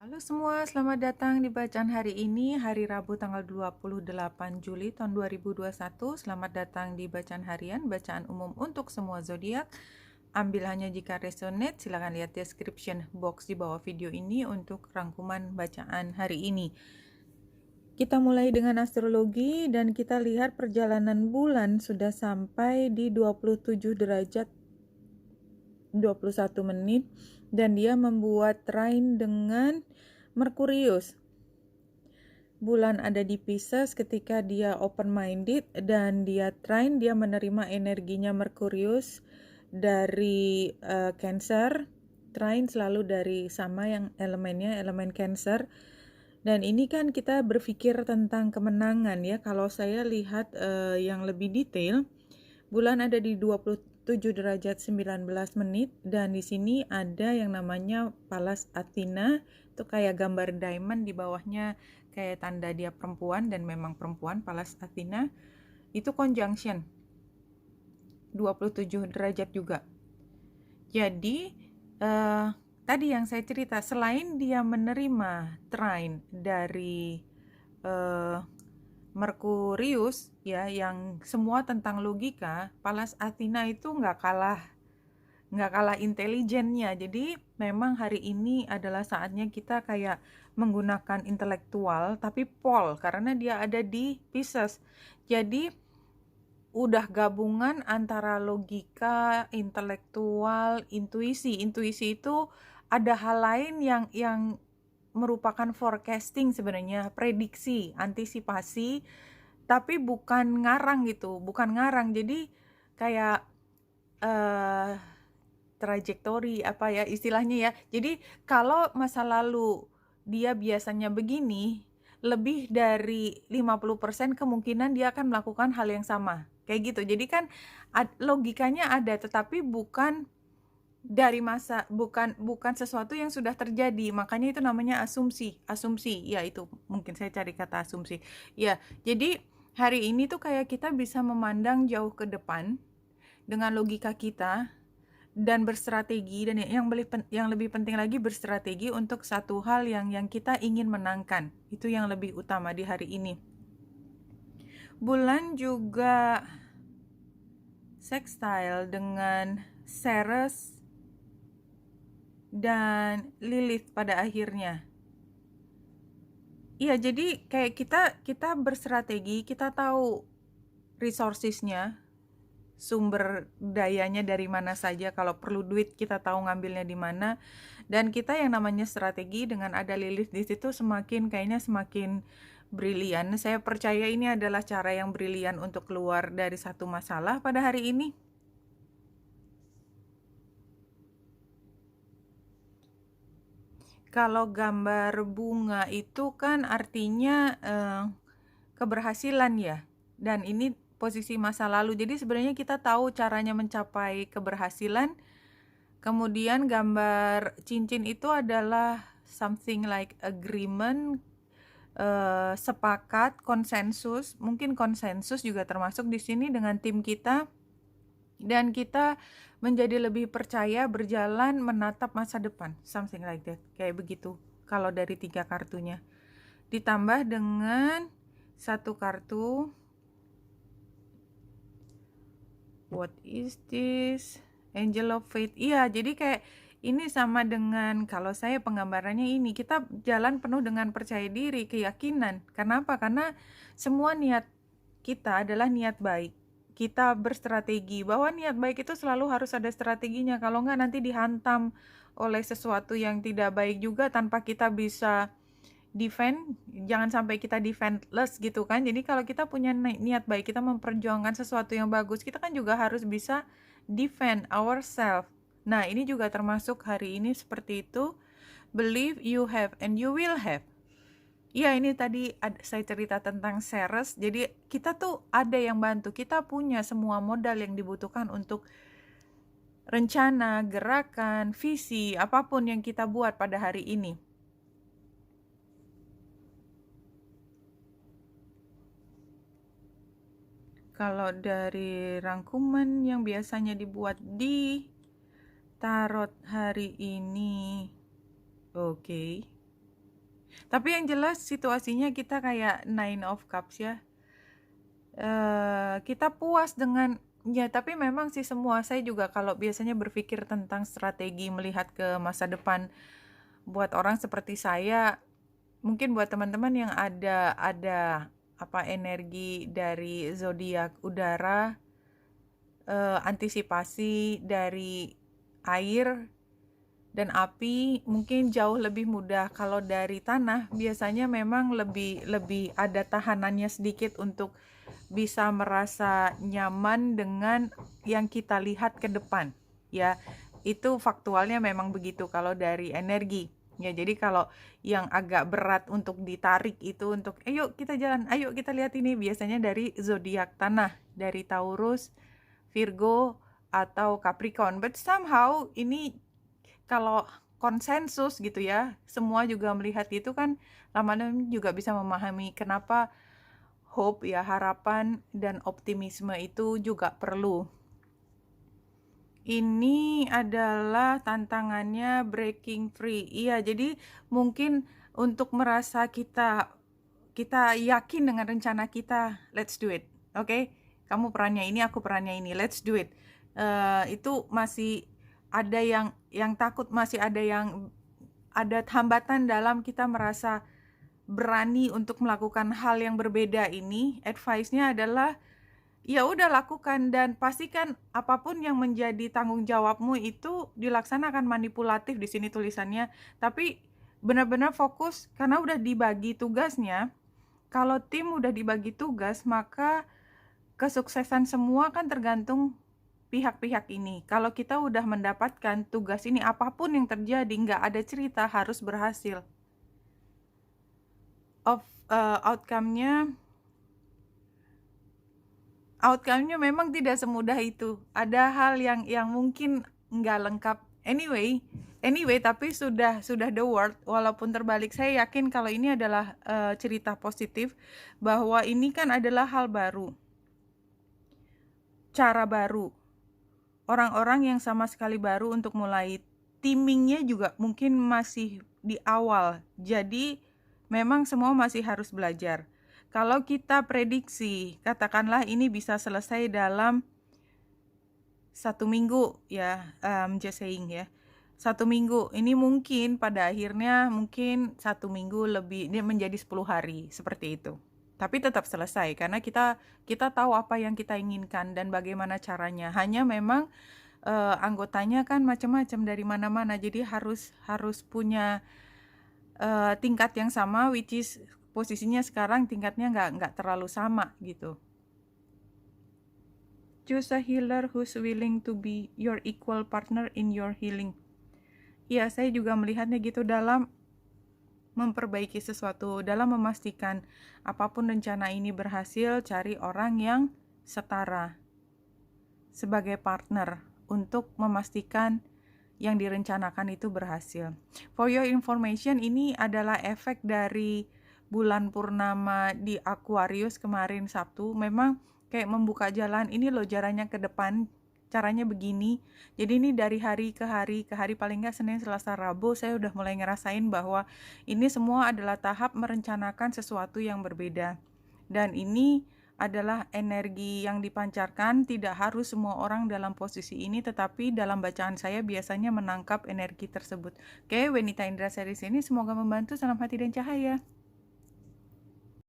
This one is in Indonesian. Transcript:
Halo semua, selamat datang di bacaan hari ini, hari Rabu tanggal 28 Juli tahun 2021. Selamat datang di bacaan harian, bacaan umum untuk semua zodiak. Ambil hanya jika resonate, silakan lihat description box di bawah video ini untuk rangkuman bacaan hari ini. Kita mulai dengan astrologi dan kita lihat perjalanan bulan sudah sampai di 27 derajat 21 menit dan dia membuat trine dengan Merkurius. Bulan ada di Pisces ketika dia open minded dan dia trine, dia menerima energinya Merkurius dari Cancer. Trine selalu dari sama yang elemennya, elemen Cancer. Dan ini kan kita berpikir tentang kemenangan ya. Kalau saya lihat yang lebih detail, bulan ada di 27 derajat 19 menit dan di sini ada yang namanya Pallas Athena. Itu kayak gambar diamond, di bawahnya kayak tanda dia perempuan dan memang perempuan. Pallas Athena itu conjunction 27 derajat juga. Jadi tadi yang saya cerita, selain dia menerima trine dari Merkurius ya, yang semua tentang logika, Pallas Athena itu nggak kalah intelijennya. Jadi memang hari ini adalah saatnya kita kayak menggunakan intelektual tapi Pol, karena dia ada di Pisces. Jadi udah gabungan antara logika, intelektual, intuisi. Intuisi itu ada hal lain yang merupakan forecasting sebenarnya, prediksi, antisipasi, tapi bukan ngarang gitu, bukan ngarang. Jadi kayak trajektori apa ya istilahnya ya. Jadi kalau masa lalu dia biasanya begini, lebih dari 50% kemungkinan dia akan melakukan hal yang sama. Kayak gitu. Jadi kan logikanya ada, tetapi bukan dari masa, bukan sesuatu yang sudah terjadi. Makanya itu namanya asumsi. Asumsi, ya itu mungkin saya cari kata asumsi. Ya, jadi hari ini tuh kayak kita bisa memandang jauh ke depan dengan logika kita dan berstrategi, dan yang lebih penting lagi berstrategi untuk satu hal yang kita ingin menangkan. Itu yang lebih utama di hari ini. Bulan juga sextile dengan Ceres dan Lilith pada akhirnya. Iya, jadi kayak kita berstrategi, kita tahu resourcesnya, sumber dayanya dari mana saja. Kalau perlu duit kita tahu ngambilnya di mana. Dan kita yang namanya strategi dengan ada Lilith di situ kayaknya semakin brilian. Saya percaya ini adalah cara yang brilian untuk keluar dari satu masalah pada hari ini. Kalau gambar bunga itu kan artinya keberhasilan ya. Dan ini posisi masa lalu. Jadi sebenarnya kita tahu caranya mencapai keberhasilan. Kemudian gambar cincin itu adalah something like agreement, sepakat, konsensus. Mungkin konsensus juga termasuk di sini dengan tim kita. Dan kita menjadi lebih percaya, berjalan, menatap masa depan, something like that, kayak begitu kalau dari 3 kartunya. Ditambah dengan satu kartu, what is this, Angel of Faith. Iya, jadi kayak ini sama dengan, kalau saya penggambarannya ini, kita jalan penuh dengan percaya diri, keyakinan. Kenapa? Karena semua niat kita adalah niat baik. Kita berstrategi, bahwa niat baik itu selalu harus ada strateginya. Kalau nggak nanti dihantam oleh sesuatu yang tidak baik juga tanpa kita bisa defend. Jangan sampai kita defenseless gitu kan. Jadi kalau kita punya niat baik, kita memperjuangkan sesuatu yang bagus, kita kan juga harus bisa defend ourselves. Nah, ini juga termasuk hari ini seperti itu. Believe you have and you will have. Iya, ini tadi saya cerita tentang Ceres. Jadi kita tuh ada yang bantu. Kita punya semua modal yang dibutuhkan untuk rencana, gerakan, visi, apapun yang kita buat pada hari ini. Kalau dari rangkuman yang biasanya dibuat di tarot hari ini, oke. Tapi yang jelas situasinya kita kayak Nine of Cups ya. Kita puas dengan ya, tapi memang sih semua saya juga kalau biasanya berpikir tentang strategi melihat ke masa depan buat orang seperti saya, mungkin buat teman-teman yang ada apa energi dari zodiak udara, antisipasi dari air dan api mungkin jauh lebih mudah. Kalau dari tanah biasanya memang lebih lebih ada tahanannya sedikit untuk bisa merasa nyaman dengan yang kita lihat ke depan. Ya, itu faktualnya memang begitu kalau dari energi. Ya, jadi kalau yang agak berat untuk ditarik itu untuk ayo kita jalan, ayo kita lihat ini biasanya dari zodiak tanah, dari Taurus, Virgo atau Capricorn. But somehow ini kalau konsensus gitu ya, semua juga melihat itu kan lama-lama juga bisa memahami kenapa hope ya, harapan dan optimisme itu juga perlu. Ini adalah tantangannya breaking free. Iya, jadi mungkin untuk merasa kita yakin dengan rencana kita, let's do it. Oke? Kamu perannya ini, aku perannya ini. Let's do it. Itu masih ada yang takut, masih ada hambatan dalam kita merasa berani untuk melakukan hal yang berbeda ini. Advice-nya adalah ya udah lakukan dan pastikan apapun yang menjadi tanggung jawabmu itu dilaksanakan. Manipulatif di sini tulisannya, tapi benar-benar fokus karena udah dibagi tugasnya. Kalau tim udah dibagi tugas, maka kesuksesan semua kan tergantung pihak-pihak ini. Kalau kita udah mendapatkan tugas ini, apapun yang terjadi, nggak ada cerita harus berhasil. Outcome-nya memang tidak semudah itu. Ada hal yang mungkin nggak lengkap. Anyway, tapi sudah the word. Walaupun terbalik, saya yakin kalau ini adalah cerita positif bahwa ini kan adalah hal baru, cara baru, orang-orang yang sama sekali baru untuk mulai. Timingnya juga mungkin masih di awal. Jadi memang semua masih harus belajar. Kalau kita prediksi, katakanlah ini bisa selesai dalam 1 minggu ya, just saying ya. 1 minggu, ini mungkin pada akhirnya mungkin 1 minggu lebih, ini menjadi 10 hari, seperti itu. Tapi tetap selesai, karena kita tahu apa yang kita inginkan dan bagaimana caranya. Hanya memang anggotanya kan macam-macam dari mana-mana, jadi harus punya tingkat yang sama, which is posisinya sekarang tingkatnya nggak terlalu sama gitu. Choose a healer who's willing to be your equal partner in your healing. Ya, saya juga melihatnya gitu dalam memperbaiki sesuatu, dalam memastikan apapun rencana ini berhasil, cari orang yang setara sebagai partner untuk memastikan yang direncanakan itu berhasil. For your information, ini adalah efek dari bulan purnama di Aquarius kemarin Sabtu. Memang kayak membuka jalan, ini loh jalannya ke depan, caranya begini. Jadi ini dari hari ke hari paling nggak Senin, Selasa, Rabu, saya udah mulai ngerasain bahwa ini semua adalah tahap merencanakan sesuatu yang berbeda. Dan ini adalah energi yang dipancarkan. Tidak harus semua orang dalam posisi ini, tetapi dalam bacaan saya biasanya menangkap energi tersebut. Oke, Wenita Indra series ini semoga membantu. Salam hati dan cahaya.